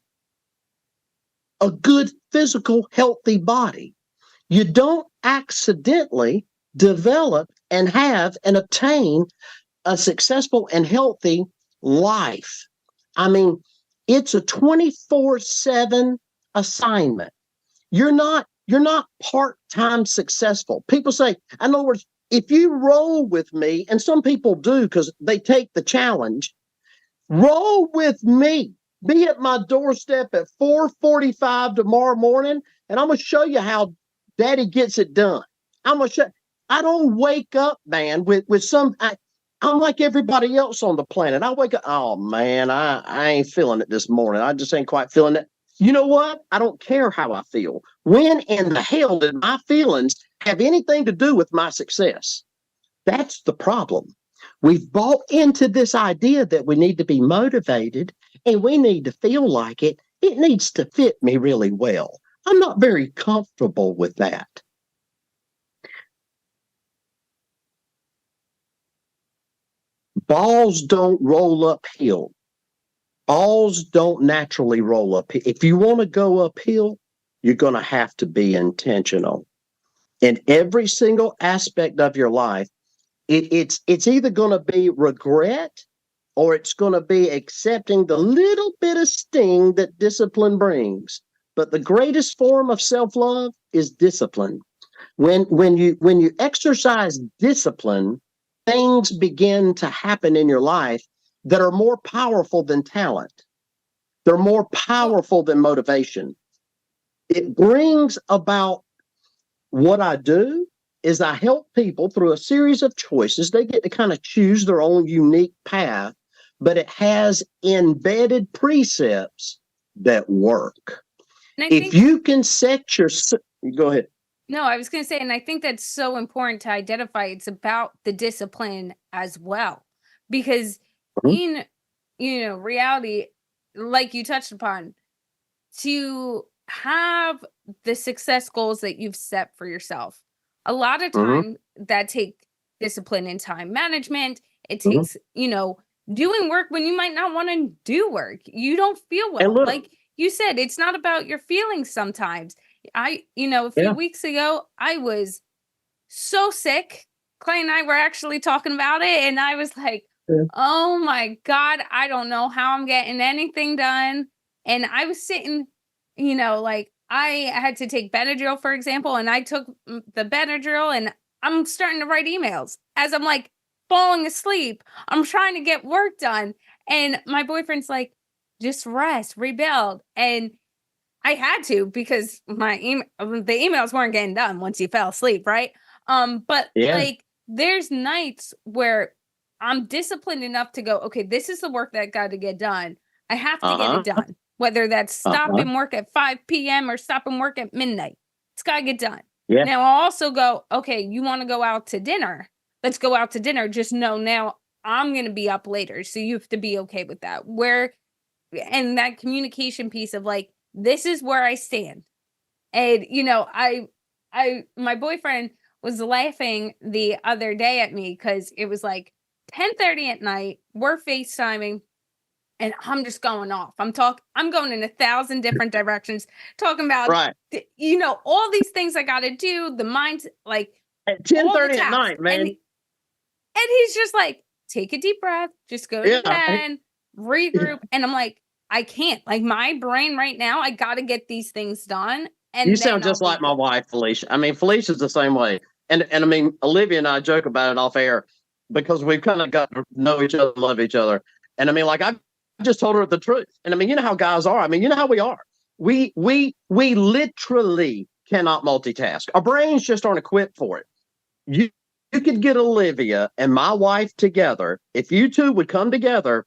a good physical, healthy body. You don't accidentally develop and have and obtain a successful and healthy life. I mean, it's a 24/7 assignment. You're not part-time successful. People say, in other words, if you roll with me, and some people do because they take the challenge, roll with me. Be at my doorstep at 4:45 tomorrow morning, and I'm going to show you how Daddy gets it done. I'm going to show. I don't wake up, man, with some. I'm like everybody else on the planet. I wake up, oh man, I ain't feeling it this morning. I just ain't quite feeling it. You know what? I don't care how I feel. When in the hell did my feelings have anything to do with my success? That's the problem. We've bought into this idea that we need to be motivated and we need to feel like it. It needs to fit me really well. I'm not very comfortable with that. Balls don't roll uphill. Balls don't naturally roll up. If you want to go uphill, you're going to have to be intentional. In every single aspect of your life, it's either going to be regret or it's going to be accepting the little bit of sting that discipline brings. But the greatest form of self-love is discipline. When you exercise discipline, things begin to happen in your life that are more powerful than talent. They're more powerful than motivation. It brings about what I do is I help people through a series of choices. They get to kind of choose their own unique path, but it has embedded precepts that work. If you can set your, go ahead. No, I was going to say, and I think that's so important to identify. It's about the discipline as well, because in, reality, like you touched upon, to have the success goals that you've set for yourself, a lot of time that take discipline and time management. It takes, doing work when you might not want to do work. You don't feel well. Like you said, it's not about your feelings sometimes. A few weeks ago, I was so sick. Clay and I were actually talking about it, and I was like, oh my God, I don't know how I'm getting anything done. And I was sitting, like I had to take Benadryl, for example, and I took the Benadryl and I'm starting to write emails as I'm like falling asleep. I'm trying to get work done. And my boyfriend's like, just rest, rebuild. And I had to, because the emails weren't getting done once you fell asleep, right? But like there's nights where I'm disciplined enough to go, okay, this is the work that got to get done. I have to get it done. Whether that's stopping work at 5 p.m. or stopping work at midnight. It's got to get done. Yeah. Now I'll also go, okay, you want to go out to dinner? Let's go out to dinner. Just know now I'm going to be up later. So you have to be okay with that. And that communication piece of like, this is where I stand. And, my boyfriend was laughing the other day at me because it was like 10:30 at night. We're FaceTiming and I'm just going off. I'm going in 1,000 different directions, talking about, all these things I got to do. The mind's like at 10:30 at night, man. And he's just like, take a deep breath, just go to bed, regroup. And I'm like, I can't. Like my brain right now, I got to get these things done. And you sound just like my wife, Felicia. I mean, Felicia's the same way. And I mean, Olivia and I joke about it off air because we've kind of got to know each other, love each other. And I mean, like I just told her the truth. And I mean, you know how guys are. I mean, you know how we are. We literally cannot multitask. Our brains just aren't equipped for it. You could get Olivia and my wife together. If you two would come together,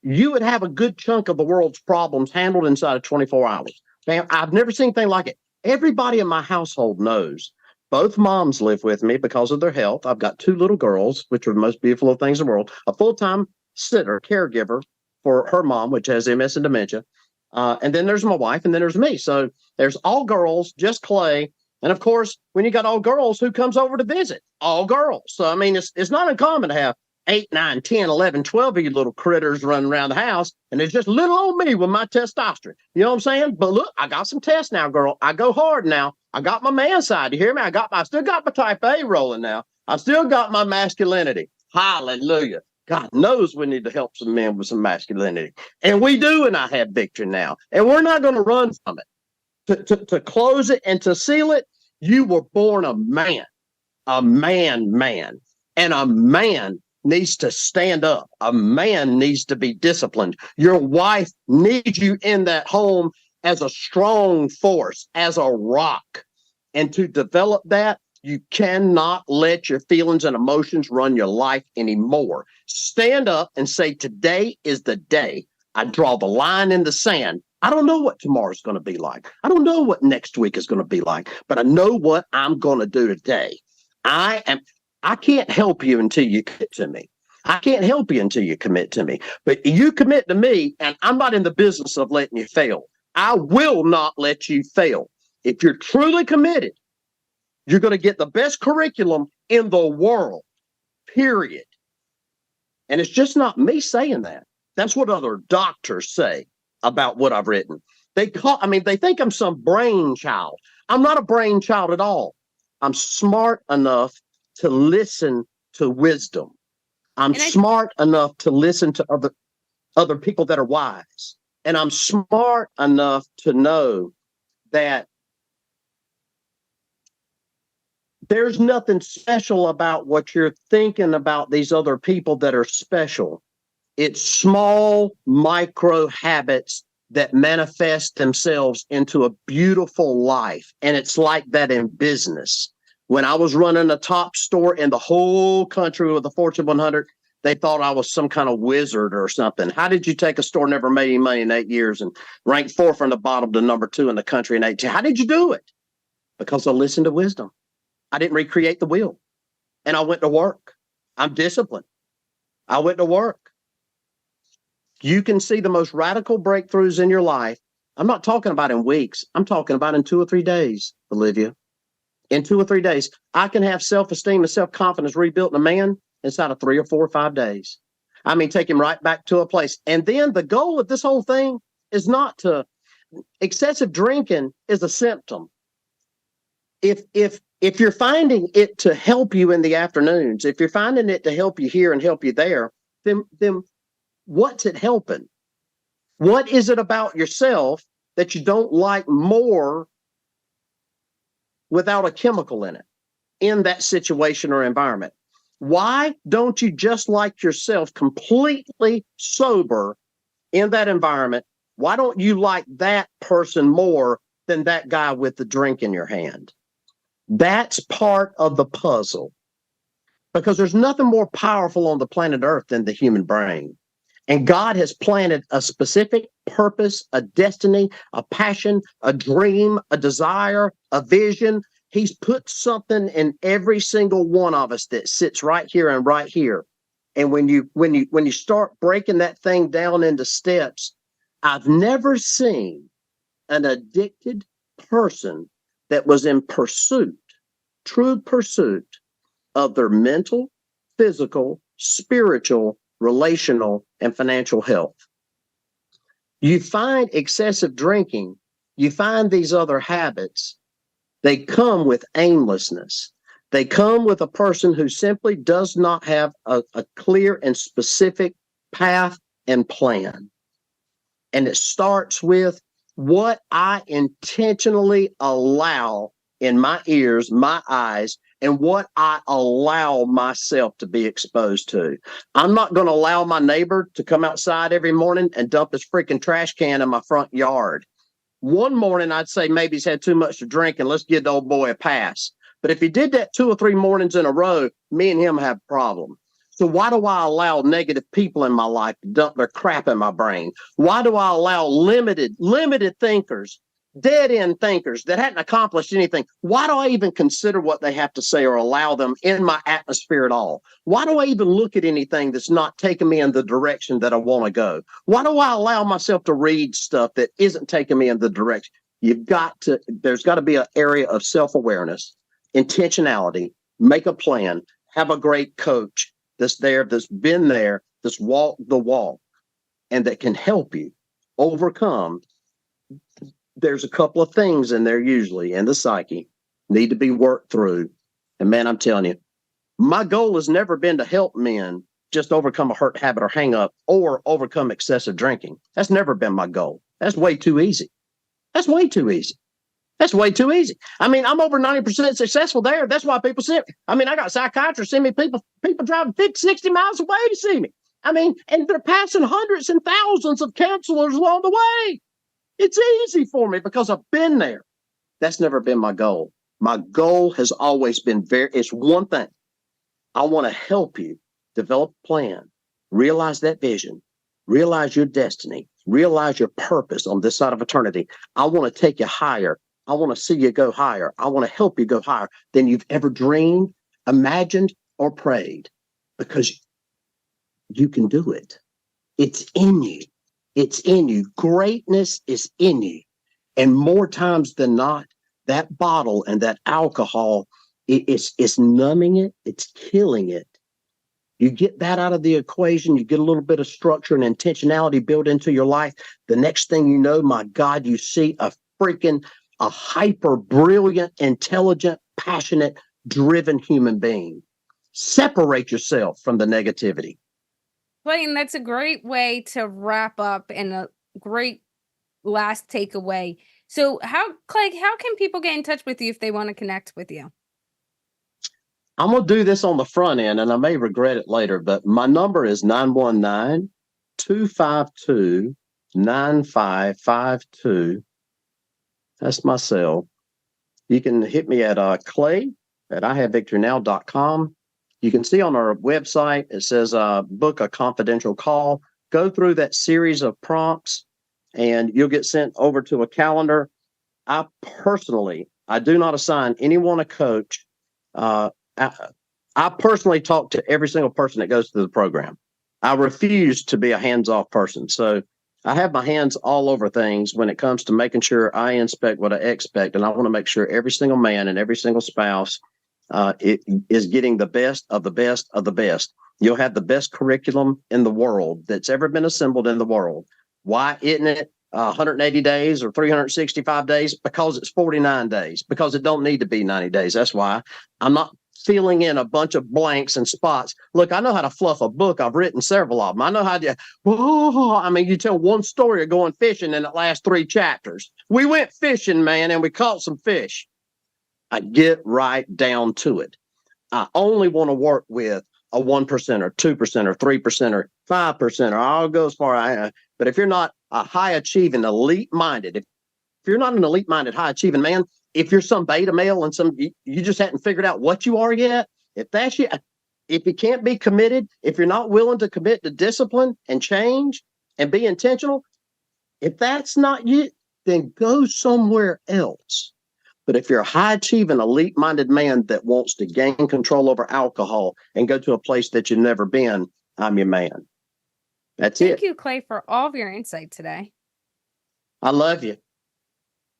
you would have a good chunk of the world's problems handled inside of 24 hours. Man, I've never seen anything like it. Everybody in my household knows Both moms live with me because of their health. I've got two little girls, which are the most beautiful things in the world, a full-time sitter, caregiver for her mom, which has MS and dementia. And then there's my wife, and then there's me. So there's all girls, just Clay. And of course, when you got all girls, who comes over to visit? All girls. So, I mean, it's not uncommon to have 8, 9, 10, 11, 12 of you little critters running around the house. And it's just little old me with my testosterone. You know what I'm saying? But look, I got some tests now, girl. I go hard now. I got my man side. You hear me? I still got my type A rolling now. I still got my masculinity. Hallelujah. God knows we need to help some men with some masculinity. And we do, and I have victory now. And we're not going to run from it. To close it and to seal it, you were born a man. And a man needs to stand up. A man needs to be disciplined. Your wife needs you in that home as a strong force, as a rock. And to develop that, you cannot let your feelings and emotions run your life anymore. Stand up and say, today is the day I draw the line in the sand. I don't know what tomorrow's going to be like. I don't know what next week is going to be like, but I know what I'm going to do today. I can't help you until you commit to me. I can't help you until you commit to me. But you commit to me, and I'm not in the business of letting you fail. I will not let you fail. If you're truly committed, you're going to get the best curriculum in the world, period. And it's just not me saying that. That's what other doctors say about what I've written. They think I'm some brainchild. I'm not a brainchild at all. I'm smart enough to listen to wisdom. I'm smart enough to listen to other people that are wise. And I'm smart enough to know that there's nothing special about what you're thinking about these other people that are special. It's small micro habits that manifest themselves into a beautiful life. And it's like that in business. When I was running a top store in the whole country with the Fortune 100, they thought I was some kind of wizard or something. How did you take a store never made any money in 8 years and rank 4 from the bottom to number 2 in the country in 18? How did you do it? Because I listened to wisdom. I didn't recreate the wheel. And I went to work. I'm disciplined. I went to work. You can see the most radical breakthroughs in your life. I'm not talking about in weeks. I'm talking about in 2 or 3 days, Olivia. In 2 or 3 days, I can have self-esteem and self-confidence rebuilt in a man inside of 3 or 4 or 5 days. I mean, take him right back to a place. And then the goal of this whole thing is not to, excessive drinking is a symptom. If you're finding it to help you in the afternoons, if you're finding it to help you here and help you there, then what's it helping? What is it about yourself that you don't like more without a chemical in it, in that situation or environment? Why don't you just like yourself completely sober in that environment? Why don't you like that person more than that guy with the drink in your hand? That's part of the puzzle, because there's nothing more powerful on the planet Earth than the human brain. And God has planted a specific purpose, a destiny, a passion, a dream, a desire, a vision. He's put something in every single one of us that sits right here and right here. And when you start breaking that thing down into steps, I've never seen an addicted person that was in pursuit, true pursuit of their mental, physical, spiritual, relational, and financial health. You find excessive drinking, you find these other habits, they come with aimlessness. They come with a person who simply does not have a clear and specific path and plan. And it starts with what I intentionally allow in my ears, my eyes, and what I allow myself to be exposed to. I'm not going to allow my neighbor to come outside every morning and dump his freaking trash can in my front yard. One morning, I'd say maybe he's had too much to drink and let's give the old boy a pass. But if he did that 2 or 3 mornings in a row, me and him have a problem. So why do I allow negative people in my life to dump their crap in my brain? Why do I allow limited thinkers dead end thinkers that hadn't accomplished anything. Why do I even consider what they have to say or allow them in my atmosphere at all? Why do I even look at anything that's not taking me in the direction that I want to go? Why do I allow myself to read stuff that isn't taking me in the direction? There's got to be an area of self awareness, intentionality, make a plan, have a great coach that's there, that's been there, that's walked the walk, and that can help you overcome. There's a couple of things in there usually in the psyche need to be worked through. And man, I'm telling you, my goal has never been to help men just overcome a hurt habit or hang up or overcome excessive drinking. That's never been my goal. That's way too easy. That's way too easy. That's way too easy. I mean, I'm over 90% successful there. That's why people see me. I mean, I got psychiatrists send me people driving 50, 60 miles away to see me. I mean, and they're passing hundreds and thousands of counselors along the way. It's easy for me because I've been there. That's never been my goal. My goal has always been it's one thing. I want to help you develop a plan, realize that vision, realize your destiny, realize your purpose on this side of eternity. I want to take you higher. I want to see you go higher. I want to help you go higher than you've ever dreamed, imagined, or prayed, because you can do it. It's in you. It's in you. Greatness is in you. And more times than not, that bottle and that alcohol, it's numbing it. It's killing it. You get that out of the equation. You get a little bit of structure and intentionality built into your life. The next thing you know, my God, you see a hyper brilliant, intelligent, passionate, driven human being. Separate yourself from the negativity. Clayton, that's a great way to wrap up and a great last takeaway. So Clay, how can people get in touch with you if they want to connect with you? I'm going to do this on the front end, and I may regret it later, but my number is 919-252-9552. That's my cell. You can hit me at Clay at IHaveVictoryNow.com. You can see on our website, it says book a confidential call. Go through that series of prompts, and you'll get sent over to a calendar. I do not assign anyone a coach. I personally talk to every single person that goes through the program. I refuse to be a hands-off person. So I have my hands all over things when it comes to making sure I inspect what I expect. And I want to make sure every single man and every single spouse is getting the best of the best of the best. You'll have the best curriculum in the world that's ever been assembled in the world. Why isn't it 180 days or 365 days? Because it's 49 days, because it don't need to be 90 days. That's why I'm not filling in a bunch of blanks and spots. Look, I know how to fluff a book. I've written several of them. I know how to, you tell one story of going fishing and it lasts 3 chapters. We went fishing, man, and we caught some fish. I get right down to it. I only want to work with a 1% or 2% or 3% or 5%, or I'll go as far. But if you're not a high achieving, elite minded, if you're not an elite minded, high achieving man, if you're some beta male and you just haven't figured out what you are yet, if that's you, if you can't be committed, if you're not willing to commit to discipline and change and be intentional, if that's not you, then go somewhere else. But if you're a high achieving, elite minded man that wants to gain control over alcohol and go to a place that you've never been, I'm your man. That's it. Thank you, Clay, for all of your insight today. I love you.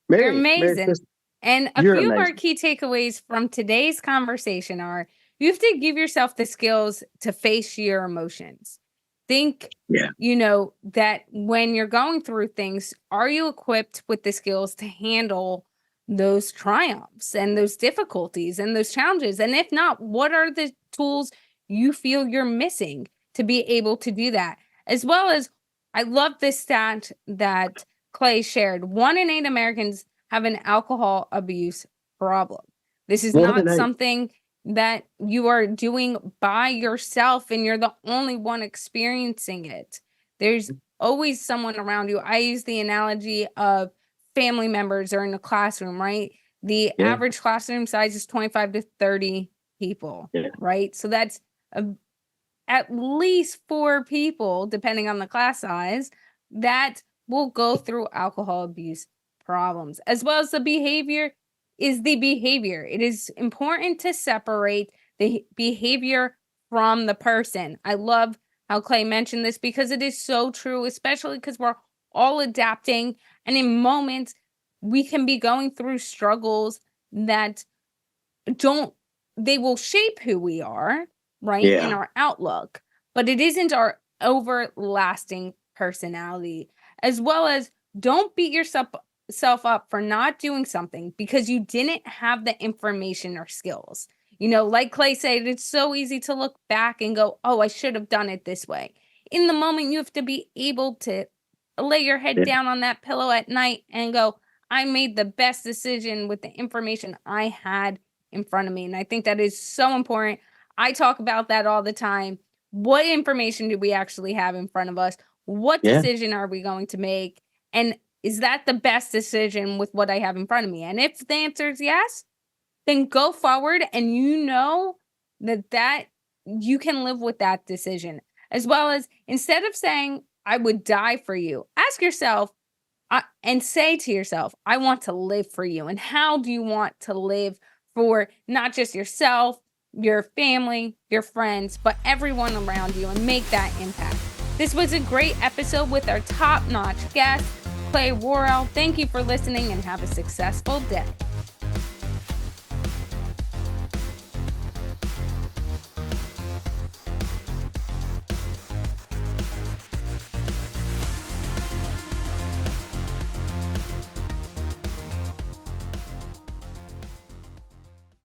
You're amazing. And a few of our key takeaways from today's conversation are: you have to give yourself the skills to face your emotions. Think, that when you're going through things, are you equipped with the skills to handle those triumphs and those difficulties and those challenges? And if not, what are the tools you feel you're missing to be able to do that? As well as, I love this stat that Clay shared. 1 in 8 Americans have an alcohol abuse problem. This is not something that you are doing by yourself and you're the only one experiencing it. There's always someone around you. I use the analogy of family members are in the classroom, right? The average classroom size is 25 to 30 people, right? So that's at least 4 people, depending on the class size, that will go through alcohol abuse problems, as well as the behavior is the behavior. It is important to separate the behavior from the person. I love how Clay mentioned this because it is so true, especially because we're all adapting. And in moments, we can be going through struggles that they will shape who we are, right? In our outlook, but it isn't our overlasting personality. As well as, don't beat yourself up for not doing something because you didn't have the information or skills. Like Clay said, it's so easy to look back and go, oh, I should have done it this way. In the moment, you have to be able to lay your head down on that pillow at night and go, I made the best decision with the information I had in front of me. And I think that is so important. I talk about that all the time. What information do we actually have in front of us? What decision are we going to make? And is that the best decision with what I have in front of me? And if the answer is yes, then go forward, and that you can live with that decision. As well as, instead of saying, I would die for you, ask yourself and say to yourself, I want to live for you. And how do you want to live for not just yourself, your family, your friends, but everyone around you, and make that impact? This was a great episode with our top-notch guest, Clay Worrell. Thank you for listening, and have a successful day.